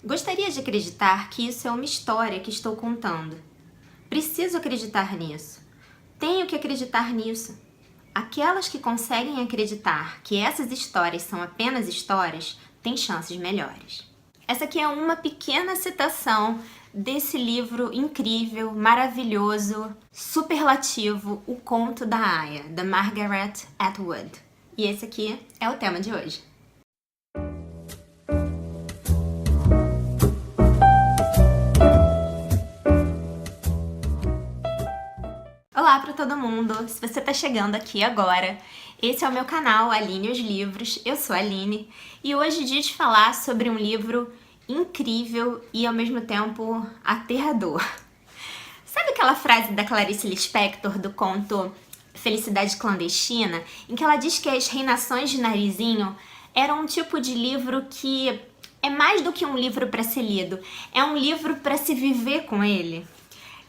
Gostaria de acreditar que isso é uma história que estou contando. Preciso acreditar nisso. Tenho que acreditar nisso. Aquelas que conseguem acreditar que essas histórias são apenas histórias têm chances melhores. Essa aqui é uma pequena citação desse livro incrível, maravilhoso, superlativo, O Conto da Aia, da Margaret Atwood. E esse aqui é o tema de hoje. Olá para todo mundo! Se você está chegando aqui agora, esse é o meu canal Aline os Livros, eu sou a Aline e hoje é dia de falar sobre um livro incrível e ao mesmo tempo aterrador. Sabe aquela frase da Clarice Lispector do conto Felicidade Clandestina, em que ela diz que As Reinações de Narizinho eram um tipo de livro que é mais do que um livro para ser lido, é um livro para se viver com ele.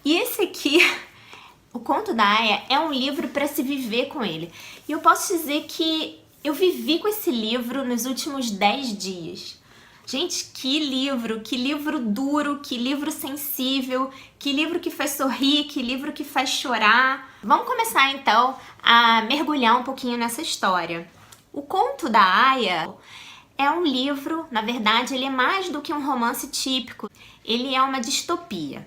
E esse aqui, O Conto da Aia, é um livro para se viver com ele. E eu posso dizer que eu vivi com esse livro nos últimos 10 dias. Gente, que livro duro, que livro sensível, que livro que faz sorrir, que livro que faz chorar. Vamos começar então a mergulhar um pouquinho nessa história. O Conto da Aia é um livro, na verdade, ele é mais do que um romance típico, ele é uma distopia.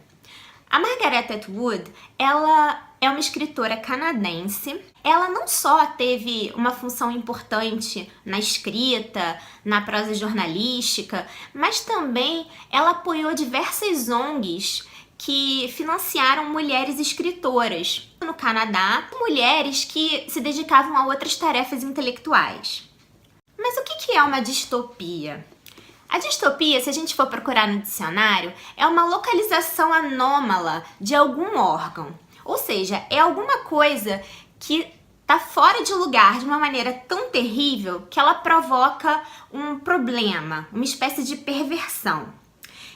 A Margaret Atwood, ela é uma escritora canadense. Ela não só teve uma função importante na escrita, na prosa jornalística, mas também ela apoiou diversas ONGs que financiaram mulheres escritoras no Canadá, mulheres que se dedicavam a outras tarefas intelectuais. Mas o que é uma distopia? A distopia, se a gente for procurar no dicionário, é uma localização anômala de algum órgão. Ou seja, é alguma coisa que está fora de lugar de uma maneira tão terrível que ela provoca um problema, uma espécie de perversão.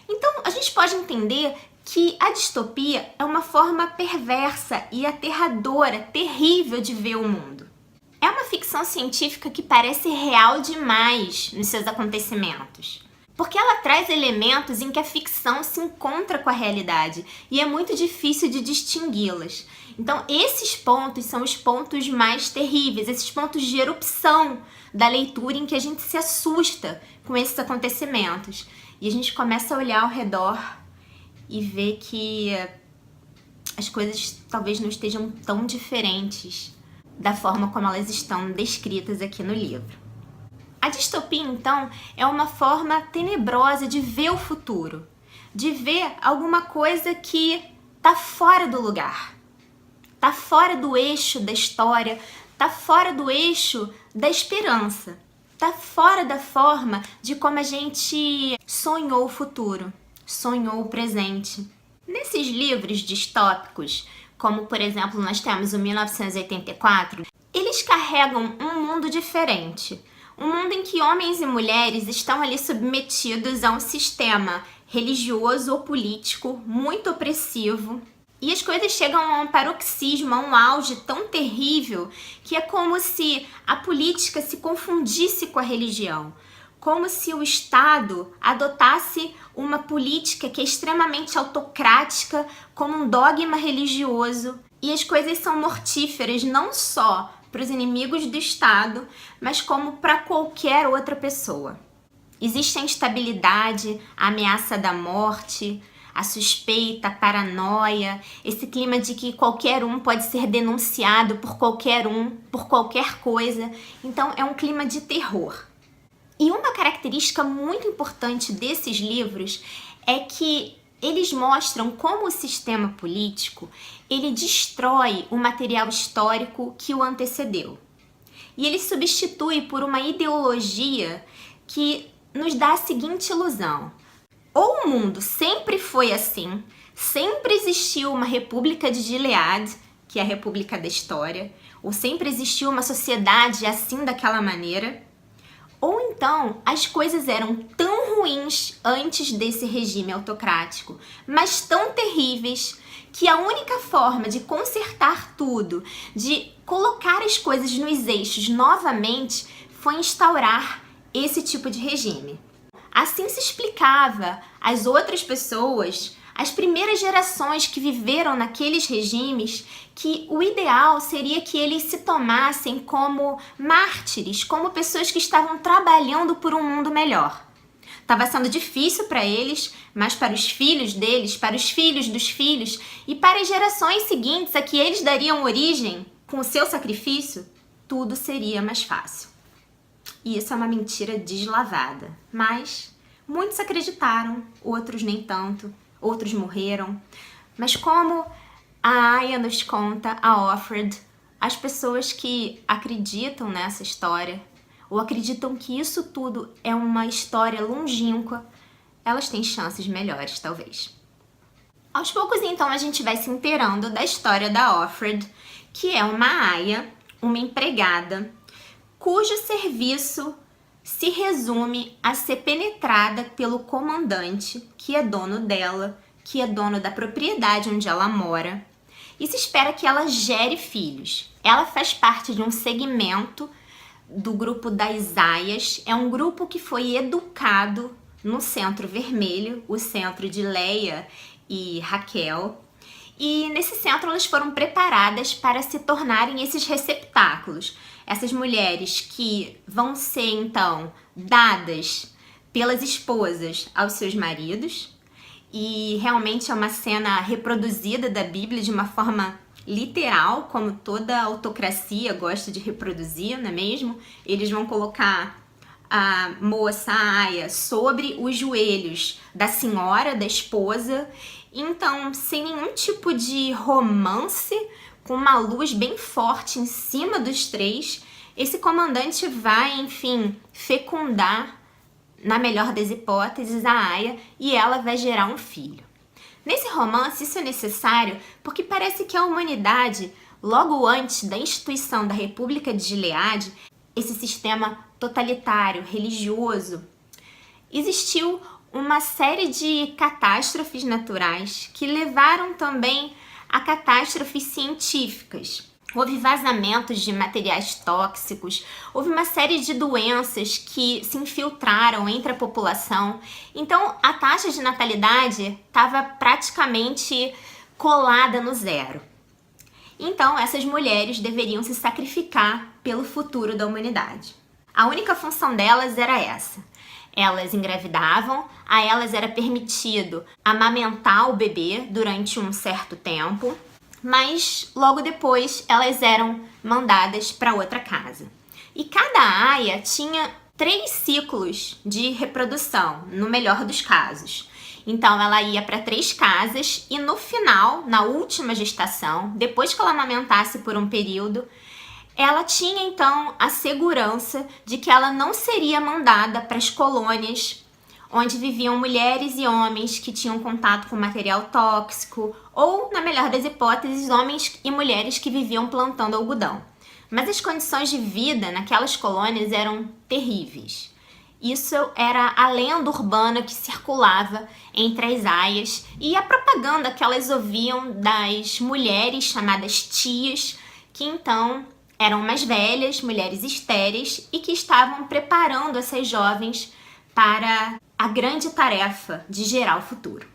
Então, a gente pode entender que a distopia é uma forma perversa e aterradora, terrível de ver o mundo. É uma ficção científica que parece real demais nos seus acontecimentos, porque ela traz elementos em que a ficção se encontra com a realidade e é muito difícil de distingui-las. Então, esses pontos são os pontos mais terríveis, esses pontos de erupção da leitura em que a gente se assusta com esses acontecimentos. E a gente começa a olhar ao redor e ver que as coisas talvez não estejam tão diferentes da forma como elas estão descritas aqui no livro. A distopia, então, é uma forma tenebrosa de ver o futuro, de ver alguma coisa que está fora do lugar, está fora do eixo da história, está fora do eixo da esperança, está fora da forma de como a gente sonhou o futuro, sonhou o presente. Nesses livros distópicos, como por exemplo nós temos o 1984, eles carregam um mundo diferente. Um mundo em que homens e mulheres estão ali submetidos a um sistema religioso ou político muito opressivo. E as coisas chegam a um paroxismo, a um auge tão terrível que é como se a política se confundisse com a religião. Como se o Estado adotasse uma política que é extremamente autocrática como um dogma religioso. E as coisas são mortíferas não só para os inimigos do Estado, mas como para qualquer outra pessoa. Existe a instabilidade, a ameaça da morte, a suspeita, a paranoia, esse clima de que qualquer um pode ser denunciado por qualquer um, por qualquer coisa. Então é um clima de terror. E uma característica muito importante desses livros é que eles mostram como o sistema político ele destrói o material histórico que o antecedeu. E ele substitui por uma ideologia que nos dá a seguinte ilusão: ou o mundo sempre foi assim, sempre existiu uma república de Gilead, que é a república da história, ou sempre existiu uma sociedade assim daquela maneira, ou então as coisas eram tão ruins antes desse regime autocrático, mas tão terríveis, que a única forma de consertar tudo, de colocar as coisas nos eixos novamente, foi instaurar esse tipo de regime. Assim se explicava às outras pessoas, as primeiras gerações que viveram naqueles regimes, que o ideal seria que eles se tomassem como mártires, como pessoas que estavam trabalhando por um mundo melhor. Estava sendo difícil para eles, mas para os filhos deles, para os filhos dos filhos e para as gerações seguintes a que eles dariam origem com o seu sacrifício, tudo seria mais fácil. E isso é uma mentira deslavada, mas muitos acreditaram, outros nem tanto, outros morreram. Mas como a Aya nos conta, a Offred, as pessoas que acreditam nessa história, ou acreditam que isso tudo é uma história longínqua, elas têm chances melhores, talvez. Aos poucos, então, a gente vai se inteirando da história da Offred, que é uma Aya, uma empregada, cujo serviço se resume a ser penetrada pelo comandante, que é dono dela, que é dono da propriedade onde ela mora, e se espera que ela gere filhos. Ela faz parte de um segmento do grupo das Aias, é um grupo que foi educado no Centro Vermelho, o centro de Leia e Raquel, e nesse centro elas foram preparadas para se tornarem esses receptáculos, essas mulheres que vão ser então dadas pelas esposas aos seus maridos, e realmente é uma cena reproduzida da Bíblia de uma forma literal, como toda autocracia gosta de reproduzir, não é mesmo? Eles vão colocar a moça, a Aya, sobre os joelhos da senhora, da esposa, então sem nenhum tipo de romance, com uma luz bem forte em cima dos três, esse comandante vai, enfim, fecundar, na melhor das hipóteses, a Aya, e ela vai gerar um filho. Nesse romance, isso é necessário porque parece que a humanidade, logo antes da instituição da República de Gileade, esse sistema totalitário, religioso, existiu uma série de catástrofes naturais que levaram também a catástrofes científicas. Houve vazamentos de materiais tóxicos, houve uma série de doenças que se infiltraram entre a população. Então, a taxa de natalidade estava praticamente colada no zero. Então, essas mulheres deveriam se sacrificar pelo futuro da humanidade. A única função delas era essa. Elas engravidavam, a elas era permitido amamentar o bebê durante um certo tempo, mas logo depois elas eram mandadas para outra casa. E cada aia tinha 3 ciclos de reprodução, no melhor dos casos. Então ela ia para 3 casas e no final, na última gestação, depois que ela amamentasse por um período, ela tinha então a segurança de que ela não seria mandada para as colônias onde viviam mulheres e homens que tinham contato com material tóxico, ou, na melhor das hipóteses, homens e mulheres que viviam plantando algodão. Mas as condições de vida naquelas colônias eram terríveis. Isso era a lenda urbana que circulava entre as aias e a propaganda que elas ouviam das mulheres chamadas tias, que então eram mais velhas, mulheres estéreis, e que estavam preparando essas jovens para a grande tarefa de gerar o futuro.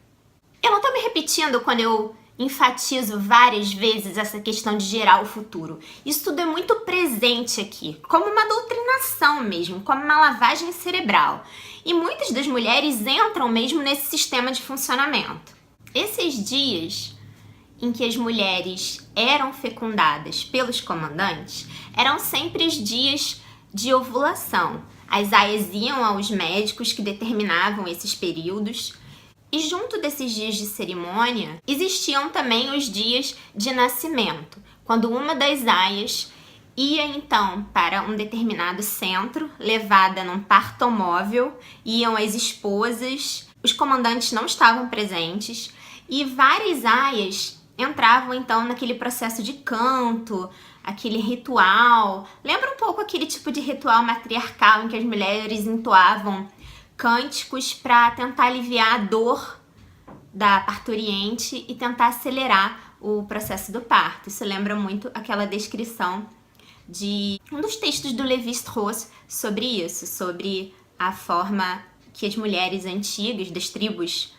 Eu não estou me repetindo quando eu enfatizo várias vezes essa questão de gerar o futuro. Isso tudo é muito presente aqui, como uma doutrinação mesmo, como uma lavagem cerebral. E muitas das mulheres entram mesmo nesse sistema de funcionamento. Esses dias em que as mulheres eram fecundadas pelos comandantes eram sempre os dias de ovulação. As aias iam aos médicos que determinavam esses períodos. E junto desses dias de cerimônia, existiam também os dias de nascimento, quando uma das aias ia então para um determinado centro, levada num partomóvel, iam as esposas, os comandantes não estavam presentes, e várias aias entravam então naquele processo de canto, aquele ritual. Lembra um pouco aquele tipo de ritual matriarcal em que as mulheres entoavam cânticos para tentar aliviar a dor da parturiente e tentar acelerar o processo do parto. Isso lembra muito aquela descrição de um dos textos do Lévi-Strauss sobre isso, sobre a forma que as mulheres antigas das tribos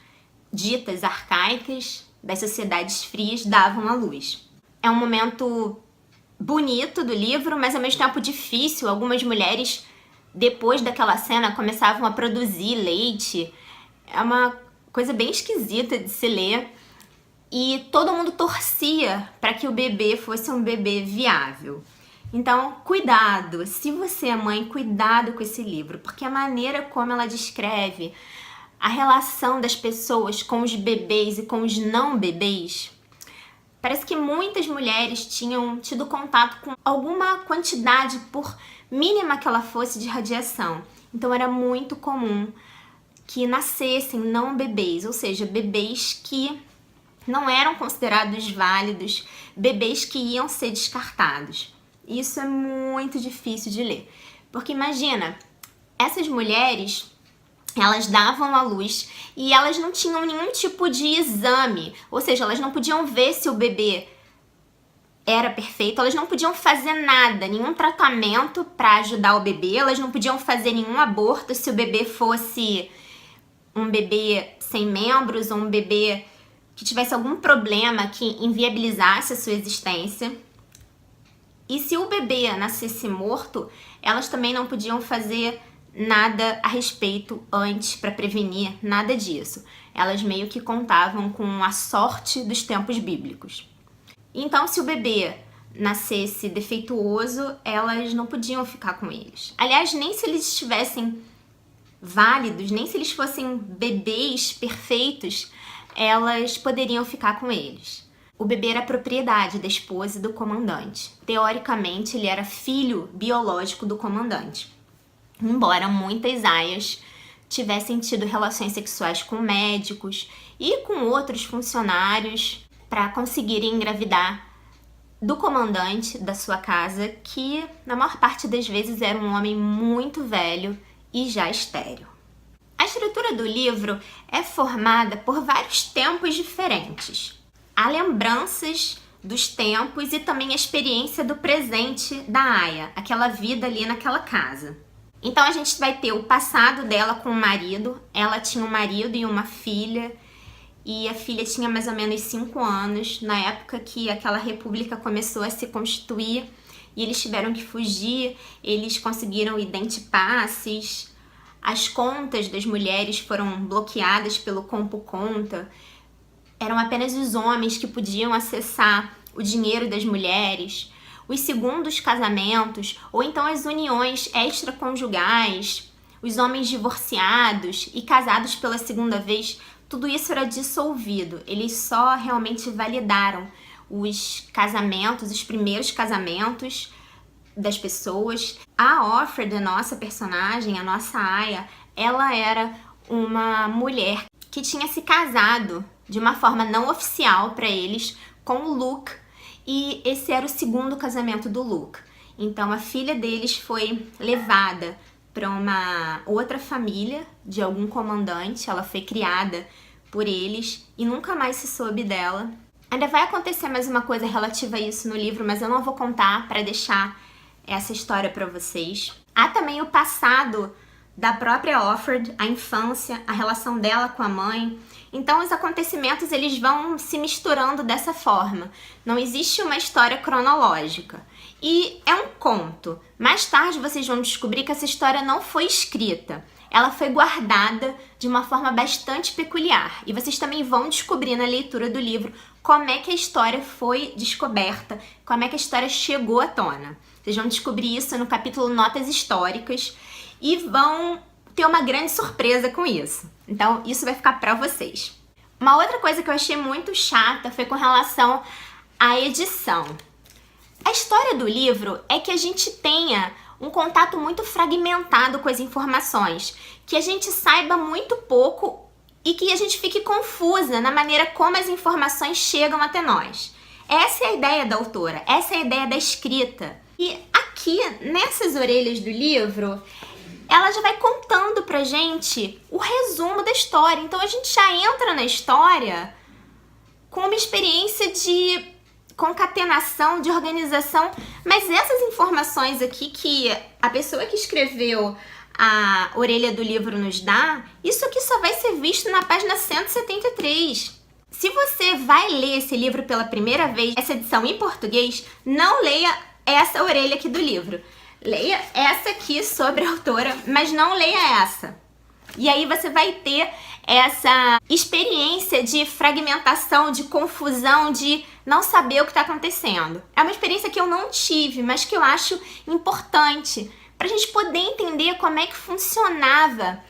ditas arcaicas, das sociedades frias, davam à luz. É um momento bonito do livro, mas ao mesmo tempo difícil. Algumas mulheres, depois daquela cena, começavam a produzir leite. É uma coisa bem esquisita de se ler. E todo mundo torcia para que o bebê fosse um bebê viável. Então, cuidado, se você é mãe, cuidado com esse livro, porque a maneira como ela descreve a relação das pessoas com os bebês e com os não bebês, parece que muitas mulheres tinham tido contato com alguma quantidade, por mínima que ela fosse, de radiação. Então era muito comum que nascessem não bebês, ou seja, bebês que não eram considerados válidos, bebês que iam ser descartados. Isso é muito difícil de ler, porque imagina, essas mulheres, elas davam à luz e elas não tinham nenhum tipo de exame, ou seja, elas não podiam ver se o bebê era perfeito, elas não podiam fazer nada, nenhum tratamento para ajudar o bebê, elas não podiam fazer nenhum aborto se o bebê fosse um bebê sem membros ou um bebê que tivesse algum problema que inviabilizasse a sua existência. E se o bebê nascesse morto, elas também não podiam fazer nada a respeito antes para prevenir nada disso. Elas meio que contavam com a sorte dos tempos bíblicos. Então, se o bebê nascesse defeituoso, elas não podiam ficar com eles. Aliás, nem se eles estivessem válidos, nem se eles fossem bebês perfeitos, elas poderiam ficar com eles. O bebê era propriedade da esposa e do comandante. Teoricamente, ele era filho biológico do comandante. Embora muitas aias tivessem tido relações sexuais com médicos e com outros funcionários para conseguirem engravidar do comandante da sua casa, que na maior parte das vezes era um homem muito velho e já estéril. A estrutura do livro é formada por vários tempos diferentes. Há lembranças dos tempos e também a experiência do presente da Aya, aquela vida ali naquela casa. Então a gente vai ter o passado dela com o marido. Ela tinha um marido e uma filha, e a filha tinha mais ou menos 5 anos, na época que aquela república começou a se constituir, e eles tiveram que fugir. Eles conseguiram identipasses, as contas das mulheres foram bloqueadas pelo Compo-Conta. Eram apenas os homens que podiam acessar o dinheiro das mulheres, os segundos casamentos, ou então as uniões extraconjugais, os homens divorciados e casados pela segunda vez, tudo isso era dissolvido. Eles só realmente validaram os casamentos, os primeiros casamentos das pessoas. A Offred, a nossa personagem, a nossa Aya, ela era uma mulher que tinha se casado de uma forma não oficial para eles com o Luke, e esse era o segundo casamento do Luke. Então a filha deles foi levada para uma outra família de algum comandante, ela foi criada por eles e nunca mais se soube dela. Ainda vai acontecer mais uma coisa relativa a isso no livro, mas eu não vou contar para deixar essa história para vocês. Há também o passado da própria Offred, a infância, a relação dela com a mãe. Então os acontecimentos eles vão se misturando dessa forma. Não existe uma história cronológica. E é um conto. Mais tarde vocês vão descobrir que essa história não foi escrita. Ela foi guardada de uma forma bastante peculiar. E vocês também vão descobrir na leitura do livro como é que a história foi descoberta, como é que a história chegou à tona. Vocês vão descobrir isso no capítulo Notas Históricas e vão ter uma grande surpresa com isso. Então, isso vai ficar pra vocês. Uma outra coisa que eu achei muito chata foi com relação à edição. A história do livro é que a gente tenha um contato muito fragmentado com as informações, que a gente saiba muito pouco e que a gente fique confusa na maneira como as informações chegam até nós. Essa é a ideia da autora, essa é a ideia da escrita. E aqui, nessas orelhas do livro, ela já vai contando pra gente o resumo da história. Então a gente já entra na história com uma experiência de concatenação, de organização, mas essas informações aqui que a pessoa que escreveu a orelha do livro nos dá, isso aqui só vai ser visto na página 173. Se você vai ler esse livro pela primeira vez, essa edição em português, não leia essa orelha aqui do livro. Leia essa aqui sobre a autora, mas não leia essa. E aí você vai ter essa experiência de fragmentação, de confusão, de não saber o que está acontecendo. É uma experiência que eu não tive, mas que eu acho importante para a gente poder entender como é que funcionava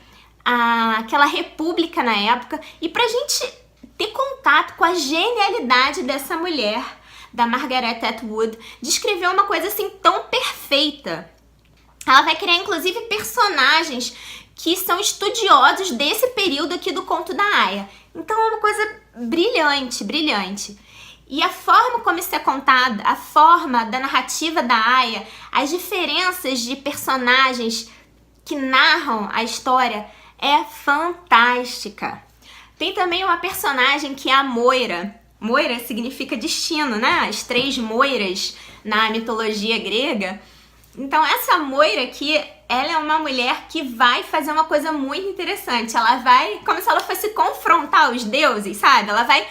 aquela república na época e para a gente ter contato com a genialidade dessa mulher, da Margaret Atwood, de escrever uma coisa assim tão perfeita. Ela vai criar inclusive personagens que são estudiosos desse período aqui do Conto da Aia. Então é uma coisa brilhante, brilhante. E a forma como isso é contado, a forma da narrativa da Aia, as diferenças de personagens que narram a história é fantástica. Tem também uma personagem que é a Moira. Moira significa destino, né? As 3 Moiras na mitologia grega. Então essa Moira aqui, ela é uma mulher que vai fazer uma coisa muito interessante. Ela vai, como se ela fosse confrontar os deuses, sabe? Ela vai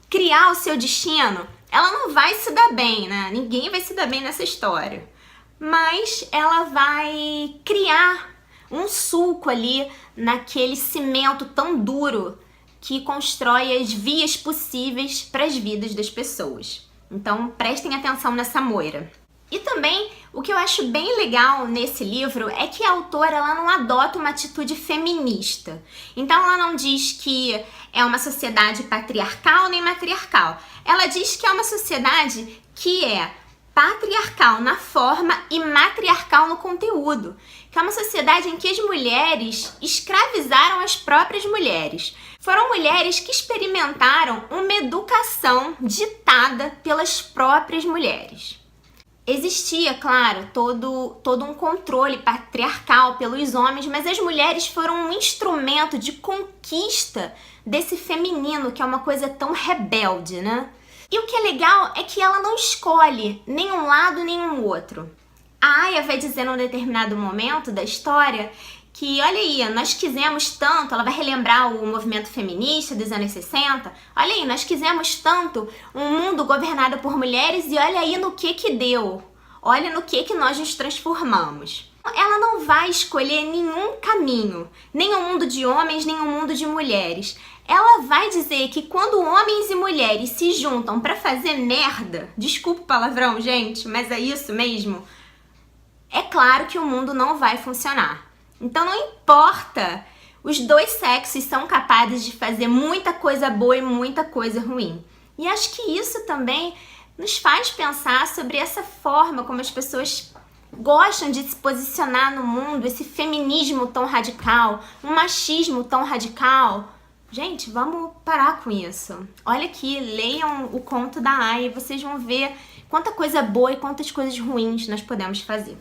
criar o seu destino. Ela não vai se dar bem, né? Ninguém vai se dar bem nessa história. Mas ela vai criar um sulco ali naquele cimento tão duro que constrói as vias possíveis para as vidas das pessoas. Então prestem atenção nessa Moira. E também, o que eu acho bem legal nesse livro é que a autora ela não adota uma atitude feminista. Então ela não diz que é uma sociedade patriarcal nem matriarcal. Ela diz que é uma sociedade que é patriarcal na forma e matriarcal no conteúdo. Que é uma sociedade em que as mulheres escravizaram as próprias mulheres. Foram mulheres que experimentaram uma educação ditada pelas próprias mulheres. Existia, claro, todo um controle patriarcal pelos homens, mas as mulheres foram um instrumento de conquista desse feminino, que é uma coisa tão rebelde, né? E o que é legal é que ela não escolhe nem um lado nem um outro. A Aia vai dizer num determinado momento da história que, olha aí, nós quisemos tanto, ela vai relembrar o movimento feminista dos anos 60, olha aí, nós quisemos tanto um mundo governado por mulheres e olha aí no que deu, olha no que nós nos transformamos. Ela não vai escolher nenhum caminho, nem um mundo de homens, nem um mundo de mulheres. Ela vai dizer que quando homens e mulheres se juntam pra fazer merda, desculpa o palavrão, gente, mas é isso mesmo, é claro que o mundo não vai funcionar. Então não importa, os dois sexos são capazes de fazer muita coisa boa e muita coisa ruim. E acho que isso também nos faz pensar sobre essa forma como as pessoas gostam de se posicionar no mundo, esse feminismo tão radical, um machismo tão radical. Gente, vamos parar com isso. Olha aqui, leiam o Conto da Aia e vocês vão ver quanta coisa boa e quantas coisas ruins nós podemos fazer.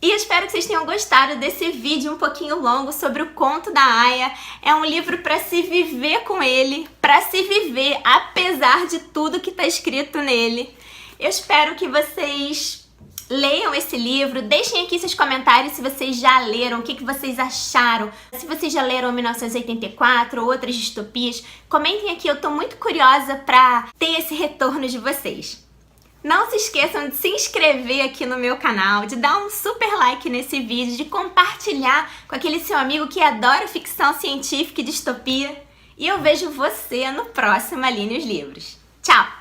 E eu espero que vocês tenham gostado desse vídeo um pouquinho longo sobre o Conto da Aia. É um livro para se viver com ele, para se viver apesar de tudo que está escrito nele. Eu espero que vocês leiam esse livro, deixem aqui seus comentários se vocês já leram, o que vocês acharam, se vocês já leram 1984 ou outras distopias, comentem aqui, eu tô muito curiosa para ter esse retorno de vocês. Não se esqueçam de se inscrever aqui no meu canal, de dar um super like nesse vídeo, de compartilhar com aquele seu amigo que adora ficção científica e distopia. E eu vejo você no próximo Aline os Livros. Tchau!